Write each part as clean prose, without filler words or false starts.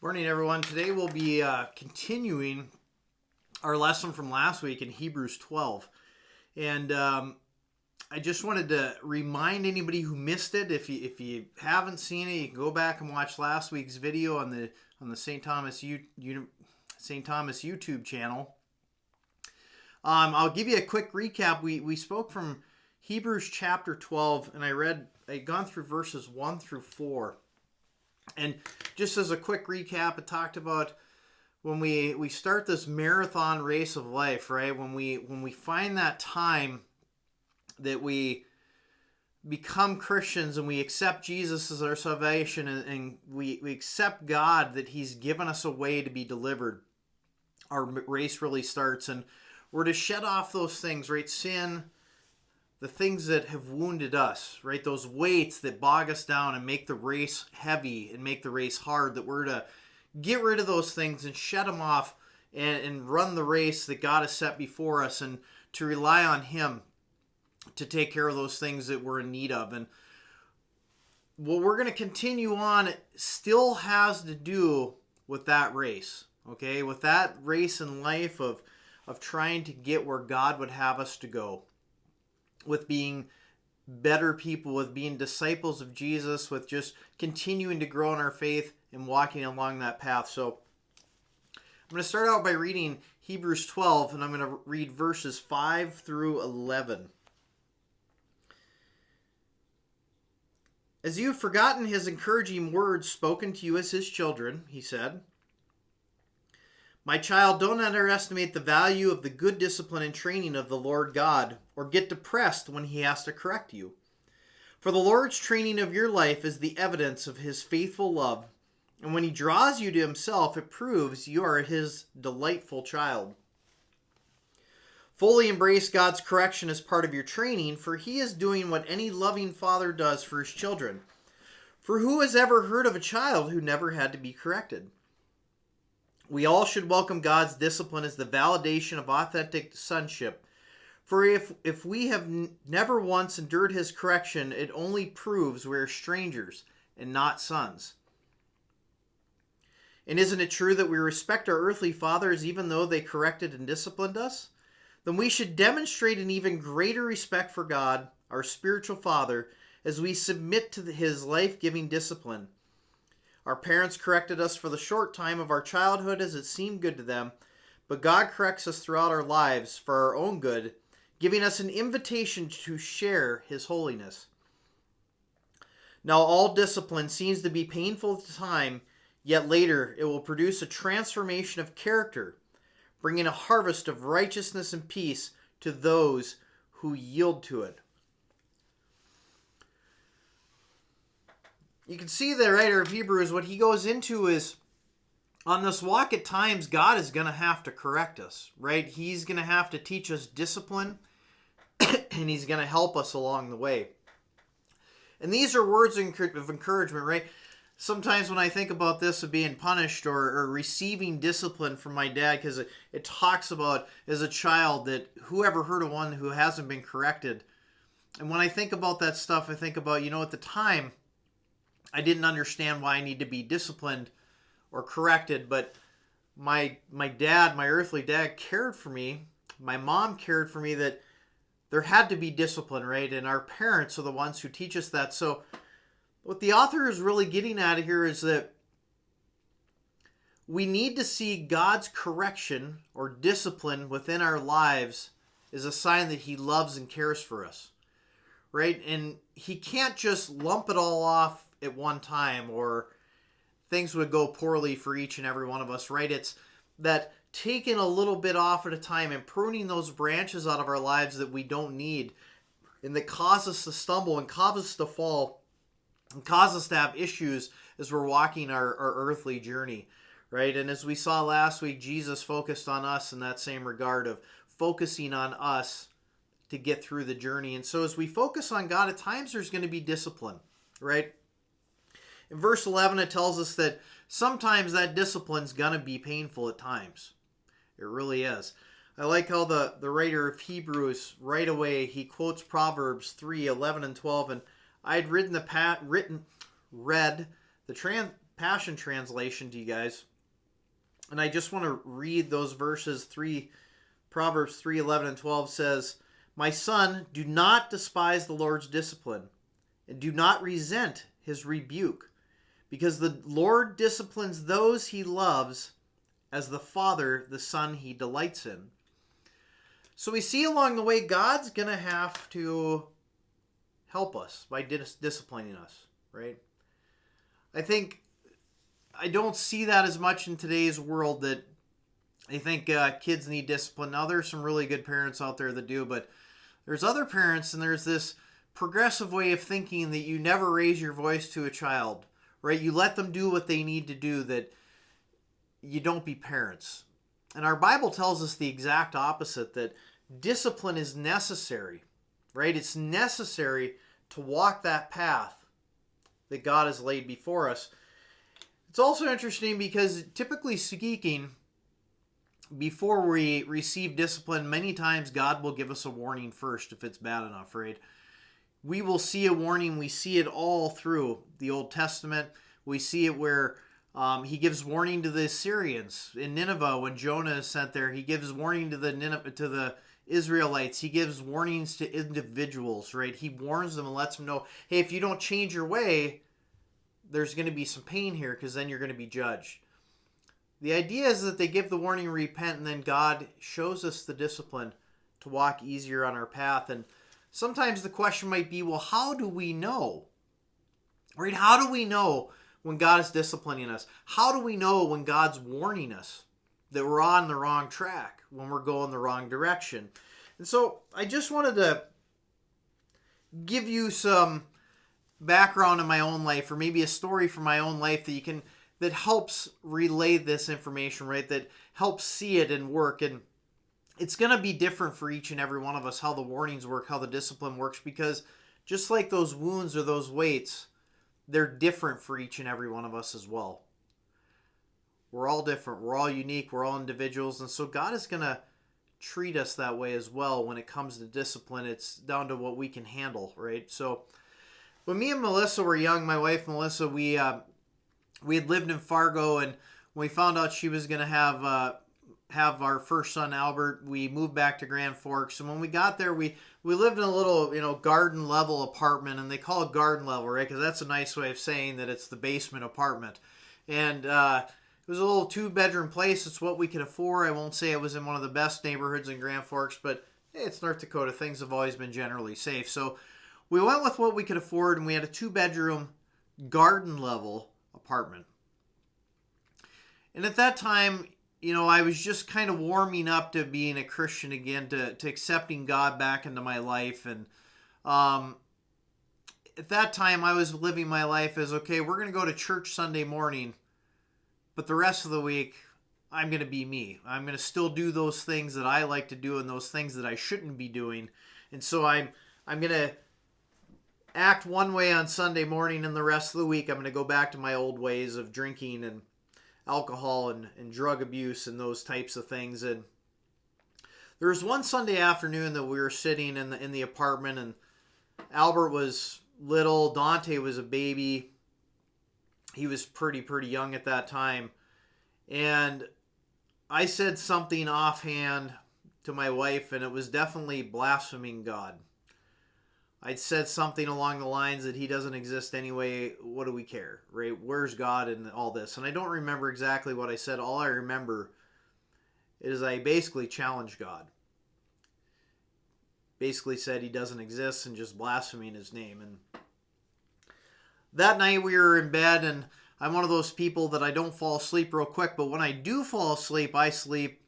Morning, everyone. Today we'll be continuing our lesson from last week in Hebrews 12. And I just wanted to remind anybody who missed it, if you haven't seen it, you can go back and watch last week's video on the St Thomas YouTube channel. I'll give you a quick recap. We spoke from Hebrews chapter 12, and I'd gone through verses 1 through 4. And just as a quick recap, it talked about when we start this marathon race of life, right? When we find that time that we become Christians and we accept Jesus as our salvation, and we accept God that He's given us a way to be delivered, our race really starts. And we're to shed off those things, right? Sin, the things that have wounded us, right? Those weights that bog us down and make the race heavy and make the race hard, that we're to get rid of those things and shed them off and run the race that God has set before us, and to rely on Him to take care of those things that we're in need of. And what we're going to continue on still has to do with that race, okay? With that race in life of trying to get where God would have us to go, with being better people, with being disciples of Jesus, with just continuing to grow in our faith and walking along that path. So I'm going to start out by reading Hebrews 12, and I'm going to read verses 5 through 11. As you have forgotten His encouraging words spoken to you as His children, He said, "My child, don't underestimate the value of the good discipline and training of the Lord God, or get depressed when He has to correct you. For the Lord's training of your life is the evidence of His faithful love, and when He draws you to Himself, it proves you are His delightful child. Fully embrace God's correction as part of your training, for He is doing what any loving father does for his children. For who has ever heard of a child who never had to be corrected? We all should welcome God's discipline as the validation of authentic sonship. For if we have never once endured His correction, it only proves we are strangers and not sons. And isn't it true that we respect our earthly fathers even though they corrected and disciplined us? Then we should demonstrate an even greater respect for God, our spiritual Father, as we submit to His life-giving discipline. Our parents corrected us for the short time of our childhood as it seemed good to them, but God corrects us throughout our lives for our own good, giving us an invitation to share His holiness. Now all discipline seems to be painful at the time, yet later it will produce a transformation of character, bringing a harvest of righteousness and peace to those who yield to it." You can see the writer of Hebrews, what he goes into is, on this walk at times, God is going to have to correct us, right? He's going to have to teach us discipline, and He's going to help us along the way. And these are words of encouragement, right? Sometimes when I think about this of being punished or receiving discipline from my dad, because it talks about as a child that whoever heard of one who hasn't been corrected. And when I think about that stuff, I think about, at the time, I didn't understand why I need to be disciplined or corrected, but my dad, my earthly dad, cared for me. My mom cared for me, that there had to be discipline, right? And our parents are the ones who teach us that. So what the author is really getting at here is that we need to see God's correction or discipline within our lives as a sign that He loves and cares for us, right? And He can't just lump it all off at one time, or things would go poorly for each and every one of us, right? It's that taking a little bit off at a time and pruning those branches out of our lives that we don't need and that cause us to stumble and cause us to fall and cause us to have issues as we're walking our earthly journey, right? And as we saw last week, Jesus focused on us in that same regard of focusing on us to get through the journey. And so as we focus on God, at times there's going to be discipline, right? In verse 11, it tells us that sometimes that discipline's going to be painful at times. It really is. I like how the writer of Hebrews, right away, he quotes Proverbs 3:11 and 12, and I had read the Passion Translation to you guys. And I just want to read those verses. Proverbs 3:11 and 12 says, "My son, do not despise the Lord's discipline, and do not resent his rebuke, because the Lord disciplines those he loves, as the father the son he delights in." So we see along the way, God's going to have to help us by disciplining us, right? I don't see that as much in today's world, that I think kids need discipline. Now, there's some really good parents out there that do, but there's other parents, and there's this progressive way of thinking that you never raise your voice to a child, right? You let them do what they need to do, that you don't be parents. And our Bible tells us the exact opposite, that discipline is necessary, right? It's necessary to walk that path that God has laid before us. It's also interesting because, typically speaking, before we receive discipline, many times God will give us a warning first if it's bad enough, right? We will see a warning. We see it all through the Old Testament. We see it where he gives warning to the Assyrians in Nineveh when Jonah is sent there. He gives warning to the Israelites. He gives warnings to individuals, right? He warns them and lets them know, hey, if you don't change your way, there's going to be some pain here, because then you're going to be judged. The idea is that they give the warning, repent, and then God shows us the discipline to walk easier on our path. And sometimes the question might be, well, how do we know? Right? How do we know when God is disciplining us? How do we know when God's warning us that we're on the wrong track, when we're going the wrong direction? And so I just wanted to give you some background in my own life, or maybe a story from my own life that helps relay this information, right? That helps see it and work. And it's going to be different for each and every one of us, how the warnings work, how the discipline works, because just like those wounds or those weights, they're different for each and every one of us as well. We're all different. We're all unique. We're all individuals. And so God is going to treat us that way as well when it comes to discipline. It's down to what we can handle, right? So when me and Melissa were young, my wife Melissa, we had lived in Fargo, and when we found out she was going to have our first son Albert, we moved back to Grand Forks. And when we got there, we lived in a little garden level apartment, and they call it garden level, right? Because that's a nice way of saying that it's the basement apartment. And it was a little 2-bedroom place. It's what we could afford. I won't say it was in one of the best neighborhoods in Grand Forks, but hey, it's North Dakota. Things have always been generally safe. So we went with what we could afford, and we had a 2-bedroom garden level apartment. And at that time, I was just kind of warming up to being a Christian again, to accepting God back into my life. And at that time, I was living my life as, okay, we're going to go to church Sunday morning, but the rest of the week, I'm going to be me. I'm going to still do those things that I like to do and those things that I shouldn't be doing. And so I'm going to act one way on Sunday morning, and the rest of the week I'm going to go back to my old ways of drinking and alcohol and drug abuse and those types of things. And there was one Sunday afternoon that we were sitting in the apartment, and Albert was little, Dante was a baby. He was pretty young at that time. And I said something offhand to my wife, and it was definitely blaspheming God. I'd said something along the lines that he doesn't exist anyway. What do we care, right? Where's God in all this? And I don't remember exactly what I said. All I remember is I basically challenged God. Basically said he doesn't exist and just blaspheming his name. And that night we were in bed, and I'm one of those people that I don't fall asleep real quick, but when I do fall asleep, I sleep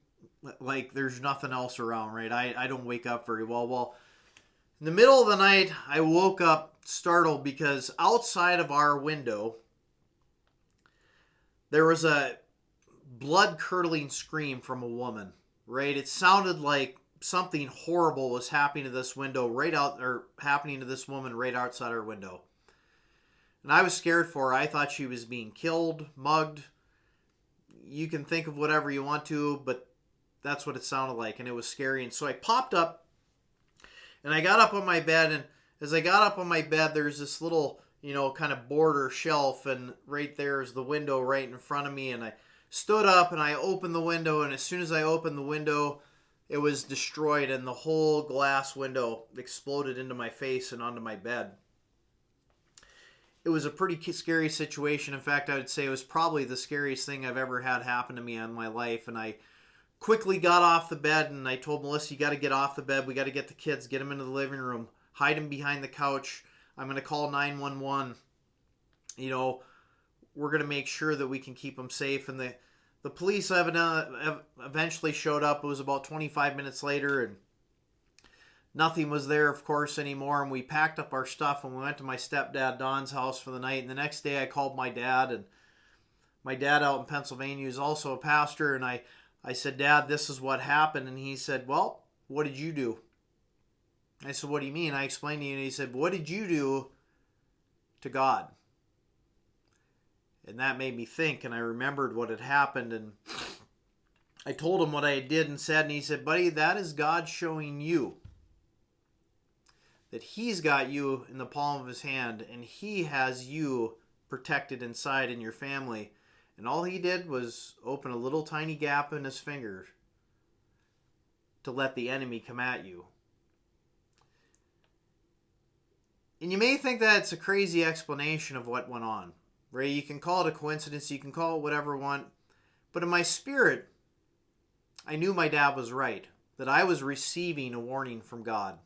like there's nothing else around, right? I don't wake up very well. Well, in the middle of the night, I woke up startled because outside of our window, there was a blood-curdling scream from a woman, right? It sounded like something horrible was happening to this window happening to this woman right outside our window. And I was scared for her. I thought she was being killed, mugged. You can think of whatever you want to, but that's what it sounded like, and it was scary. And so I popped up, and I got up on my bed, and as I got up on my bed, there's this little, kind of border shelf, and right there is the window right in front of me. And I stood up and I opened the window, and as soon as I opened the window, it was destroyed, and the whole glass window exploded into my face and onto my bed. It was a pretty scary situation. In fact, I would say it was probably the scariest thing I've ever had happen to me in my life. And I quickly got off the bed, and I told Melissa, you got to get off the bed. We got to get the kids, get them into the living room, hide them behind the couch. I'm going to call 911. We're going to make sure that we can keep them safe. And the police eventually showed up. It was about 25 minutes later, and nothing was there, of course, anymore. And we packed up our stuff, and we went to my stepdad Don's house for the night. And the next day I called my dad, and my dad out in Pennsylvania is also a pastor. And I said, Dad, this is what happened. And he said, well, what did you do? I said, what do you mean? I explained to you, and he said, what did you do to God? And that made me think, and I remembered what had happened, and I told him what I did and said, and he said, buddy, that is God showing you that he's got you in the palm of his hand, and he has you protected inside in your family. And all he did was open a little tiny gap in his finger to let the enemy come at you. And you may think that's a crazy explanation of what went on. Right? You can call it a coincidence, you can call it whatever you want. But in my spirit, I knew my dad was right, that I was receiving a warning from God.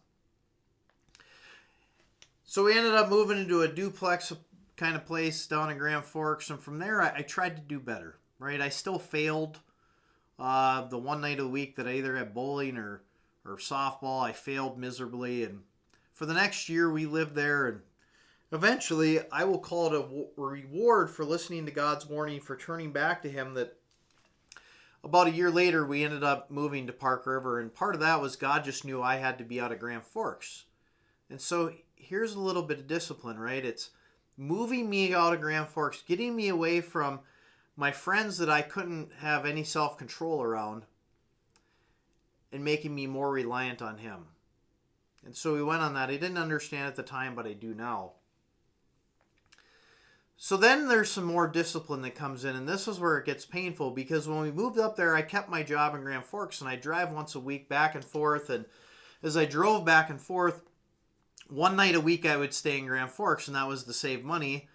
So we ended up moving into a duplex kind of place down in Grand Forks, and from there I tried to do better. Right? I still failed. The one night a week that I either had bowling or softball, I failed miserably. And for the next year we lived there, and eventually I will call it a reward for listening to God's warning, for turning back to him, that about a year later we ended up moving to Park River. And part of that was God just knew I had to be out of Grand Forks. And so here's a little bit of discipline, right? It's moving me out of Grand Forks, getting me away from my friends that I couldn't have any self-control around, and making me more reliant on him. And so we went on that. I didn't understand at the time, but I do now. So then there's some more discipline that comes in, and this is where it gets painful, because when we moved up there, I kept my job in Grand Forks, and I drive once a week back and forth. And as I drove back and forth, one night a week I would stay in Grand Forks, and that was to save money.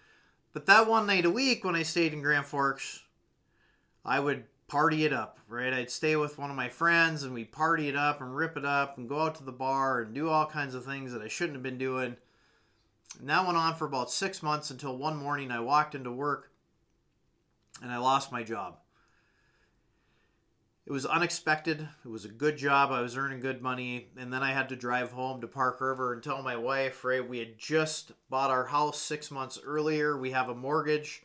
But that one night a week when I stayed in Grand Forks, I would party it up, right? I'd stay with one of my friends, and we'd party it up and rip it up and go out to the bar and do all kinds of things that I shouldn't have been doing. And that went on for about 6 months, until one morning I walked into work and I lost my job. It was unexpected. It was a good job. I was earning good money. And then I had to drive home to Park River and tell my wife, right, we had just bought our house 6 months earlier. We have a mortgage.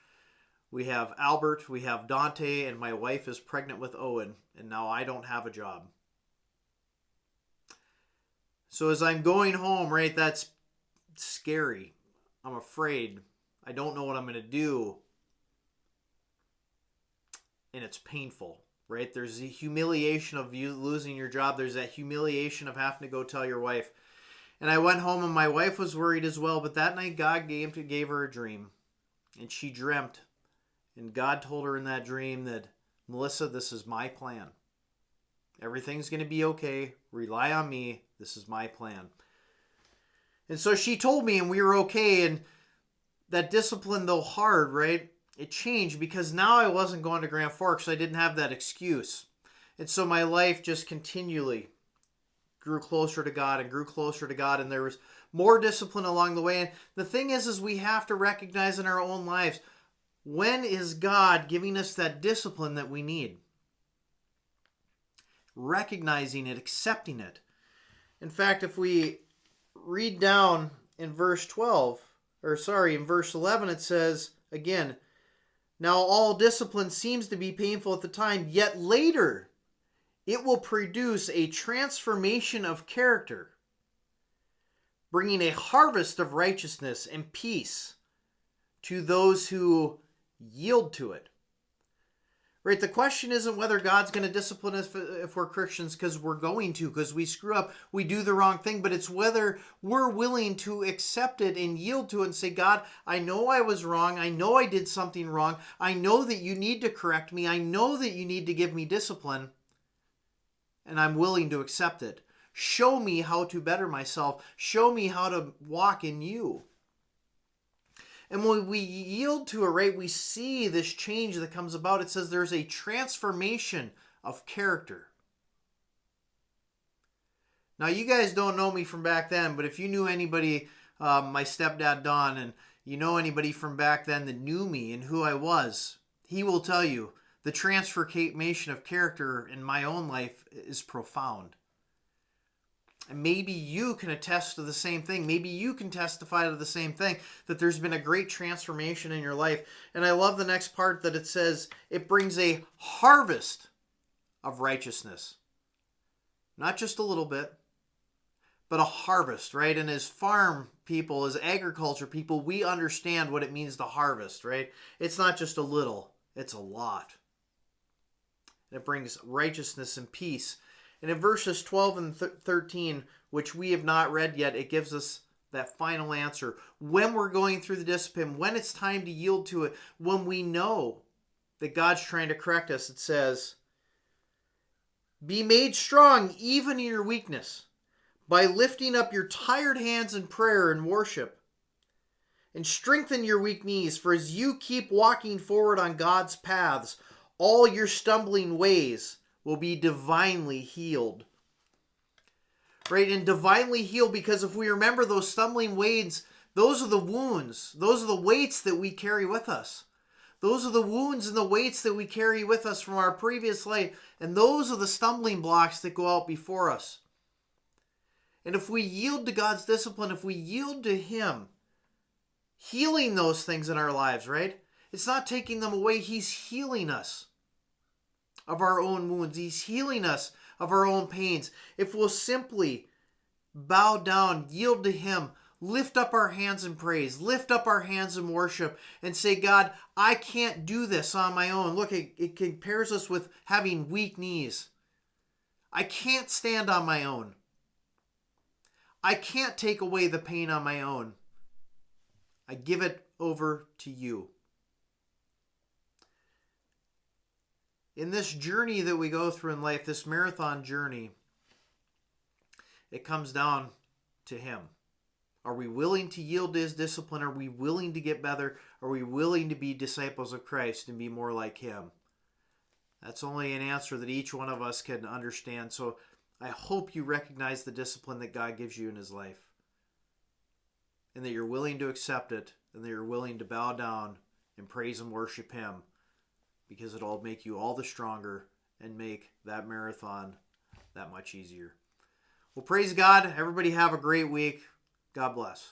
We have Albert. We have Dante. And my wife is pregnant with Owen. And now I don't have a job. So as I'm going home, right, that's scary. I'm afraid. I don't know what I'm going to do. And it's painful. Right? There's the humiliation of you losing your job. There's that humiliation of having to go tell your wife. And I went home, and my wife was worried as well. But that night God gave her a dream. And she dreamt. And God told her in that dream that, Melissa, this is my plan. Everything's going to be okay. Rely on me. This is my plan. And so she told me, and we were okay. And that discipline, though hard, right? It changed, because now I wasn't going to Grand Forks. So I didn't have that excuse. And so my life just continually grew closer to God and grew closer to God. And there was more discipline along the way. And the thing is we have to recognize in our own lives, when is God giving us that discipline that we need? Recognizing it, accepting it. In fact, if we read down in verse 11, it says, again, now all discipline seems to be painful at the time, yet later it will produce a transformation of character, bringing a harvest of righteousness and peace to those who yield to it. Right? The question isn't whether God's going to discipline us if we're Christians, because we're going to, because we screw up, we do the wrong thing, but it's whether we're willing to accept it and yield to it and say, God, I know I was wrong. I know I did something wrong. I know that you need to correct me. I know that you need to give me discipline, and I'm willing to accept it. Show me how to better myself. Show me how to walk in you. And when we yield to it, right, we see this change that comes about. It says there's a transformation of character. Now, you guys don't know me from back then, but if you knew anybody, my stepdad Don, and you know anybody from back then that knew me and who I was, he will tell you the transformation of character in my own life is profound. And maybe you can attest to the same thing. Maybe you can testify to the same thing, that there's been a great transformation in your life. And I love the next part that it says it brings a harvest of righteousness. Not just a little bit, but a harvest, right? And as farm people, as agriculture people, we understand what it means to harvest, right? It's not just a little, it's a lot. And it brings righteousness and peace. And in verses 12 and 13, which we have not read yet, it gives us that final answer. When we're going through the discipline, when it's time to yield to it, when we know that God's trying to correct us, it says, be made strong even in your weakness by lifting up your tired hands in prayer and worship, and strengthen your weak knees, for as you keep walking forward on God's paths, all your stumbling ways will be divinely healed. Right? And divinely healed, because if we remember those stumbling ways, those are the wounds. Those are the weights that we carry with us. Those are the wounds and the weights that we carry with us from our previous life. And those are the stumbling blocks that go out before us. And if we yield to God's discipline, if we yield to Him, healing those things in our lives, right? It's not taking them away. He's healing us of our own wounds. He's healing us of our own pains. If we'll simply bow down, yield to Him, lift up our hands in praise, lift up our hands in worship, and say, God, I can't do this on my own. Look, it compares us with having weak knees. I can't stand on my own. I can't take away the pain on my own. I give it over to you. In this journey that we go through in life, this marathon journey, it comes down to Him. Are we willing to yield to His discipline? Are we willing to get better? Are we willing to be disciples of Christ and be more like Him? That's only an answer that each one of us can understand. So I hope you recognize the discipline that God gives you in His life, and that you're willing to accept it, and that you're willing to bow down and praise and worship Him, because it'll make you all the stronger and make that marathon that much easier. Well, praise God. Everybody have a great week. God bless.